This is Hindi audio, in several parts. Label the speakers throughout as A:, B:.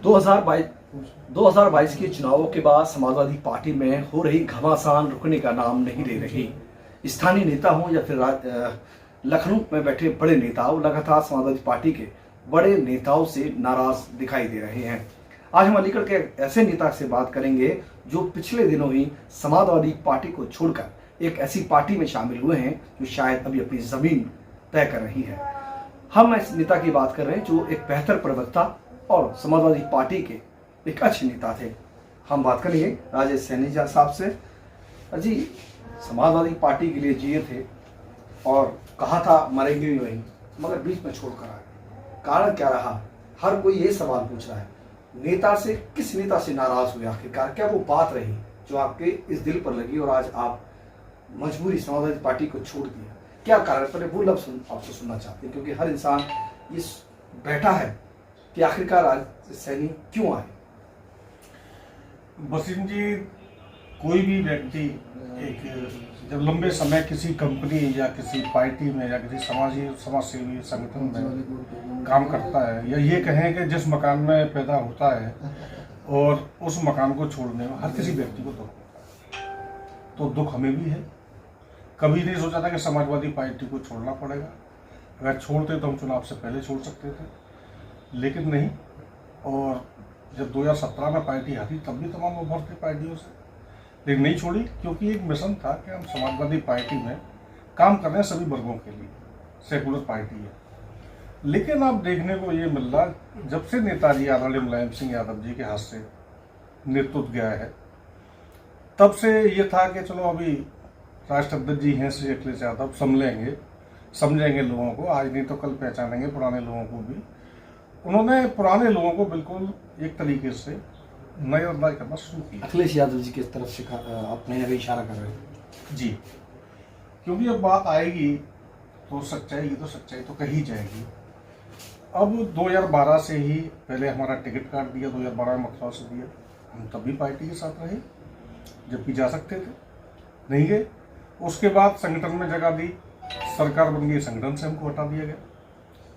A: 2022 के चुनावों के बाद समाजवादी पार्टी में हो रही घमासान रुकने का नाम नहीं ले रही। स्थानीय नेता हों या फिर लखनऊ में बैठे बड़े नेताओं लगातार समाजवादी पार्टी के बड़े नेताओं से नाराज दिखाई दे रहे हैं। आज हम अलीगढ़ के ऐसे नेता से बात करेंगे जो पिछले दिनों ही समाजवादी पार्टी को छोड़कर एक ऐसी पार्टी में शामिल हुए हैं जो शायद अभी अपनी जमीन तय कर रही है। हम इस नेता की बात कर रहे हैं जो एक बेहतर प्रवक्ता और समाजवादी पार्टी के एक अच्छे नेता थे। हम बात करेंगे राजेश सैनी साहब से। जी, समाजवादी पार्टी के लिए जिए थे और कहा था मरेंगे भी वहीं, मगर बीच में छोड़कर आए। कारण क्या रहा? हर कोई ये सवाल पूछ रहा है। नेता से, किस नेता से नाराज हुए आखिरकार? क्या वो बात रही जो आपके इस दिल पर लगी और आज आप मजबूरी समाजवादी पार्टी को छोड़ दिया? क्या कारण? पहले वो लफ्ज़ आपसे सुनना चाहते हैं, क्योंकि हर इंसान ये बैठा है कि आखिरकार राजेश सैनी क्यों आए।
B: वसीम जी, कोई भी व्यक्ति जब लंबे समय किसी कंपनी या किसी पार्टी में या किसी समाज सेवी संगठन में काम करता है, या ये कहें कि जिस मकान में पैदा होता है और उस मकान को छोड़ने में हर किसी व्यक्ति को दुख होता है। तो दुख हमें भी है। कभी नहीं सोचा था कि समाजवादी पार्टी को छोड़ना पड़ेगा। अगर छोड़ते तो हम चुनाव से पहले छोड़ सकते थे, लेकिन नहीं। और जब 2017 में पार्टी हटी तब भी तमाम उभर थी पार्टियों से, लेकिन नहीं छोड़ी, क्योंकि एक मिशन था कि हम समाजवादी पार्टी में काम कर रहे हैं सभी वर्गों के लिए, सेकुलर पार्टी है। लेकिन अब देखने को ये मिल रहा, जब से नेताजी आदरणीय मुलायम सिंह यादव जी के हाथ से नेतृत्व गया है, तब से ये था कि चलो अभी राष्ट्राध्यक्ष जी हैं श्री अखिलेश यादव, समझेंगे लोगों को, आज नहीं तो कल पहचानेंगे पुराने लोगों को भी। उन्होंने पुराने लोगों को बिल्कुल एक तरीके से नजरअंदाज करना शुरू किया।
A: अखिलेश यादव जी की तरफ से आप कहीं ना कहीं इशारा कर रहे हैं।
B: जी, क्योंकि अब बात आएगी तो सच्चाई तो कही जाएगी। अब 2012 से ही पहले हमारा टिकट काट दिया, 2012 में मथुरा से दिया। हम तब भी पार्टी के साथ रहे, जबकि जा सकते थे, नहीं गए। उसके बाद संगठन में जगह दी, सरकार बन गई, संगठन से हमको हटा दिया गया,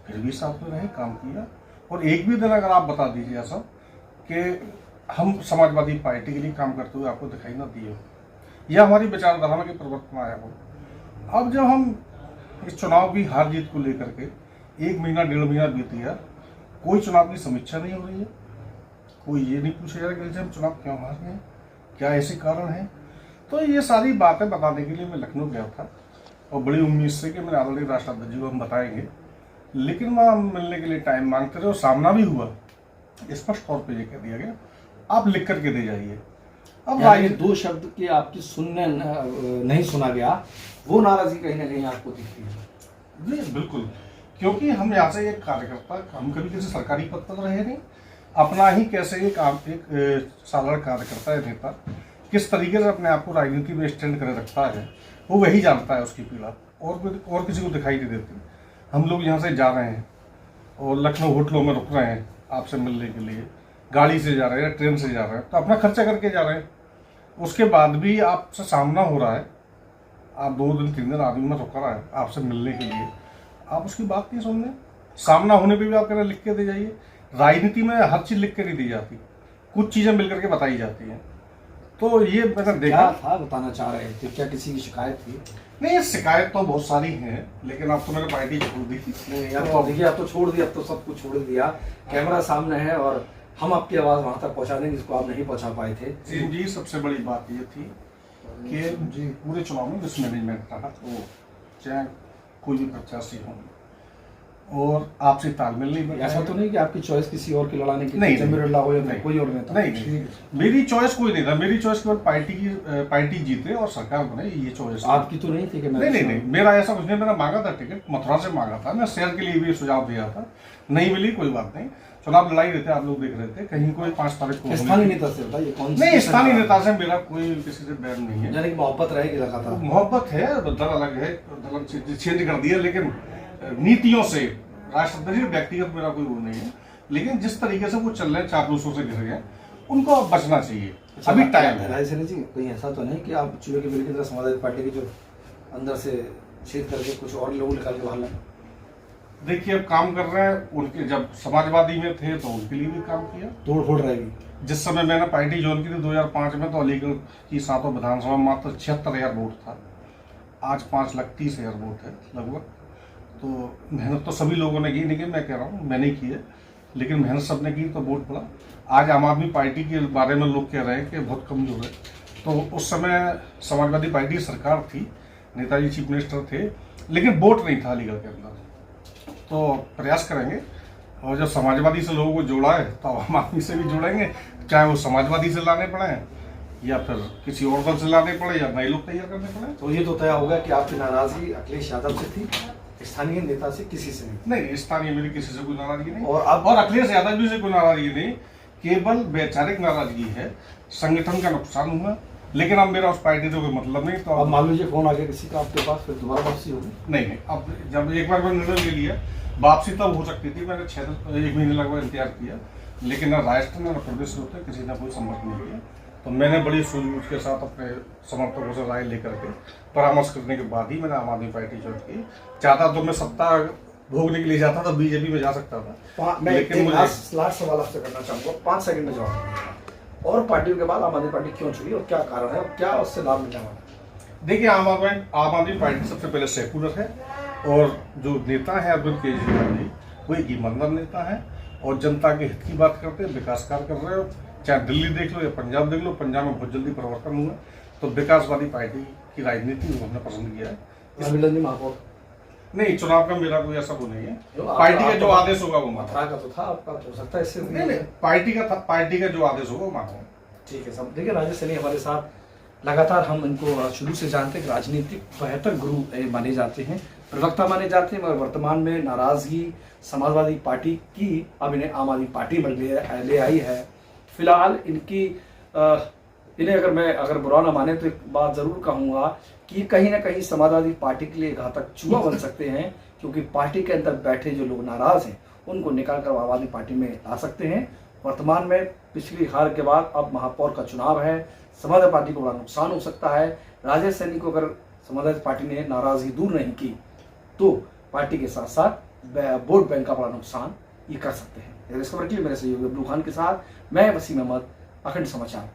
B: फिर भी साथ में रहे, काम किया। और एक भी दिन अगर आप बता दीजिए ऐसा कि हम समाजवादी पार्टी के लिए काम करते हुए आपको दिखाई ना दिए हो, या हमारी विचारधारा में कोई परिवर्तन आया हो। अब जब हम इस चुनाव की हार जीत को लेकर के 1 महीना 1.5 महीना बीत गया, कोई चुनाव की समीक्षा नहीं हो रही है, कोई ये नहीं पूछा जा रहा कि हम चुनाव क्यों हार गए, क्या ऐसे कारण हैं। तो ये सारी बातें बताने के लिए मैं लखनऊ गया था और बड़ी उम्मीद से कि मेरे आदरणीय राष्ट्राध्यक्ष जी को हम बताएंगे, लेकिन वहाँ मिलने के लिए टाइम मांगते रहे और सामना भी हुआ। स्पष्ट तौर पर यह कह दिया गया आप लिख करके दे जाइए। अब
A: ये 2 शब्द के आपकी सुनने नहीं सुना गया, वो नाराजगी कहीं ना कहीं आपको दिखती है।
B: जी बिल्कुल, क्योंकि हम यहाँ से एक कार्यकर्ता, हम कभी किसी सरकारी पद पर रहे नहीं, अपना ही कैसे एक साधारण कार्यकर्ता है, नेता किस तरीके से अपने आप को राजनीति में स्टैंड करे रखता है, वो वही जानता है। उसकी पीड़ा और किसी को दिखाई नहीं देती। हम लोग यहाँ से जा रहे हैं और लखनऊ होटलों में रुक रहे हैं आपसे मिलने के लिए, गाड़ी से जा रहे हैं, ट्रेन से जा रहे हैं, तो अपना खर्चा करके जा रहे हैं। उसके बाद भी आपसे सामना हो रहा है, आप 2 दिन 3 दिन आदमी में रुक रहा है आपसे मिलने के लिए, आप उसकी बात नहीं सुन रहे। सामना होने पे भी आप कह रहे लिख के दे जाइए। राजनीति में हर चीज़ लिख के नहीं दी जाती, कुछ चीज़ें मिल करके बताई जाती हैं। तो ये मैंने देखा
A: था, बताना चाह रहे थे क्या किसी की शिकायत थी?
B: नहीं, शिकायत तो बहुत सारी हैं, लेकिन अब तो मैंने पार्टी छोड़ दी।
A: नहीं, अब तो देखिए, अब तो छोड़ दिया, अब तो सब कुछ छोड़ दिया। कैमरा सामने है और हम आपकी आवाज़ वहाँ तक पहुँचा देंगे जिसको आप नहीं पहुँचा पाए थे।
B: जी, सबसे बड़ी बात ये थी कि जी पूरे चुनाव में मिसमैनेजमेंट रहा, तो चाहे कोई भी प्रत्याशी हो और आपसे तालमेल नहीं बैठा।
A: ऐसा तो नहीं कि आपकी चॉइस किसी और की लड़ाने की?
B: नहीं,
A: हो या कोई और नेता?
B: नहीं, मेरी चॉइस कोई नहीं था। मेरी चॉइस केवल पार्टी जीते और सरकार बने, ये चॉइस।
A: आपकी तो नहीं थी कि
B: नहीं, मेरा ऐसा कुछ नहीं। मैंने मांगा था टिकट, मथुरा से मांगा था, मैं शहर के लिए भी सुझाव दिया था, नहीं मिली, कोई बात नहीं। चुनाव लड़ाई रहते आप लोग देख रहे थे, कहीं कोई 5 तारीख को
A: स्थानीय नेता से होता, ये कौन?
B: नहीं, स्थानीय नेता से मेरा कोई किसी से बैर नहीं है।
A: यानी कि मोहब्बत रहेगी लगातार?
B: मोहब्बत है, दल अलग है, दल चेंज कर दिया, लेकिन नीतियों से राष्ट्रपति व्यक्तिगत मेरा कोई वो नहीं है। लेकिन जिस तरीके से वो चल रहे हैं, चापलूसों से घिर गए, उनको अब बचना चाहिए। अभी टाइम है।
A: राजेश सैनी जी, कहीं ऐसा तो नहीं कि आप चूहे के बिल की तरह समाजवादी पार्टी की जो अंदर से छेद करके कुछ और लोग निकाल के बाहर लाए?
B: देखिए अब काम कर रहे हैं, उनके जब समाजवादी में थे तो उनके लिए भी काम किया।
A: तोड़ फोड़ रहेगी।
B: जिस समय मैंने पार्टी ज्वाइन की थी 2005 में, तो अलीगढ़ की 7 विधानसभा में मात्र 76,000 वोट था। आज 5,30,000 वोट है लगभग। तो मेहनत तो सभी लोगों ने की, नहीं कि मैं कह रहा हूँ मैंने की है, लेकिन मेहनत सबने की तो वोट पड़ा। आज आम आदमी पार्टी के बारे में लोग कह रहे हैं कि बहुत कमजोर है, तो उस समय समाजवादी पार्टी की सरकार थी, नेताजी चीफ मिनिस्टर थे, लेकिन वोट नहीं था अलीगढ़ के अंदर। तो प्रयास करेंगे, और जब समाजवादी से लोगों को जोड़ा है तो आम आदमी से भी जोड़ेंगे, चाहे वो समाजवादी से लाने पड़े या फिर किसी और दल से लाने पड़े या नए लोग तैयार करने पड़े।
A: तो ये तो तय होगा कि आपकी नाराजगी अखिलेश यादव से थी, स्थानीय नेता से किसी से नहीं।
B: नहीं, स्थानीय मेरी किसी से कोई नाराजगी नहीं,
A: और
B: अखिलेश यादव जी से कोई नाराजगी नहीं, केवल वैचारिक नाराजगी है। संगठन का नुकसान हुआ, लेकिन अब मेरा उस पार्टी से कोई मतलब नहीं। तो
A: अब मान लीजिए फोन आ गया किसी का आपके पास, फिर दोबारा वापसी होगी?
B: नहीं, अब जब एक बार मैंने निर्णय ले लिया, वापसी तब हो सकती थी। मैंने 1 महीने लगभग इंतजार किया, लेकिन न राष्ट्र ने न प्रदेश होते किसी ने कोई संपर्क नहीं किया। तो मैंने बड़ी सूझबूझ के साथ अपने समर्थकों से राय लेकर के परामर्श करने के बाद ही मैंने आम आदमी पार्टी ज्वाइन की। चाहता तो मैं सत्ता भोगने के लिए जाता था, बीजेपी में जा सकता था।
A: मैं
B: लेकिन
A: एक लास्ट सवाल आपसे करना चाहूंगा, 5 सेकंड में जवाब। और पार्टियों के बाद आम आदमी पार्टी क्यों चुनी और क्या कारण है और क्या उससे लाभ मिलने वाला है?
B: देखिए, आम आदमी पार्टी सबसे पहले सेकुलर है, और जो नेता है अरविंद केजरीवाल जी, वो एक ईमानदार नेता है और जनता के हित की बात करते हैं, विकास कार्य कर रहे हो। चाहे दिल्ली देख लो या पंजाब देख लो, पंजाब में बहुत जल्दी परिवर्तन हुआ। तो विकासवादी पार्टी की राजनीति हमने पसंद किया है।
A: मिलन जी महापौर
B: नहीं, चुनाव का मेरा कोई ऐसा वो नहीं है। पार्टी का जो आदेश होगा वो मानो।
A: का तो था आपका, हो सकता है इससे
B: नहीं, पार्टी का जो आदेश होगा वो मानो।
A: ठीक है सब। देखिए राजेश सैनी हमारे साथ लगातार, हम इनको शुरू से जानते हैं कि राजनीतिक बेहतर गुरु माने जाते हैं, प्रवक्ता माने जाते हैं, मगर वर्तमान में नाराजगी समाजवादी पार्टी की अब इन्हें आम आदमी पार्टी में ले आई है। फिलहाल इन्हें अगर बुरा ना माने तो एक बात जरूर कहूँगा कि कहीं ना कहीं समाजवादी पार्टी के लिए घातक चूहा बन सकते हैं, क्योंकि पार्टी के अंदर बैठे जो लोग नाराज हैं उनको निकाल कर आम आदमी पार्टी में ला सकते हैं। वर्तमान में पिछली हार के बाद अब महापौर का चुनाव है, समाजवादी पार्टी को बड़ा नुकसान हो सकता है। राजेश सैनी को अगर समाजवादी पार्टी ने नाराजगी दूर नहीं की तो पार्टी के साथ साथ वोट बैंक का बड़ा नुकसान ये कर सकते हैं। इस खबर के लिए मेरे सहयोगी अब्दुल खान के साथ मैं वसीम अहमद, अखंड समाचार।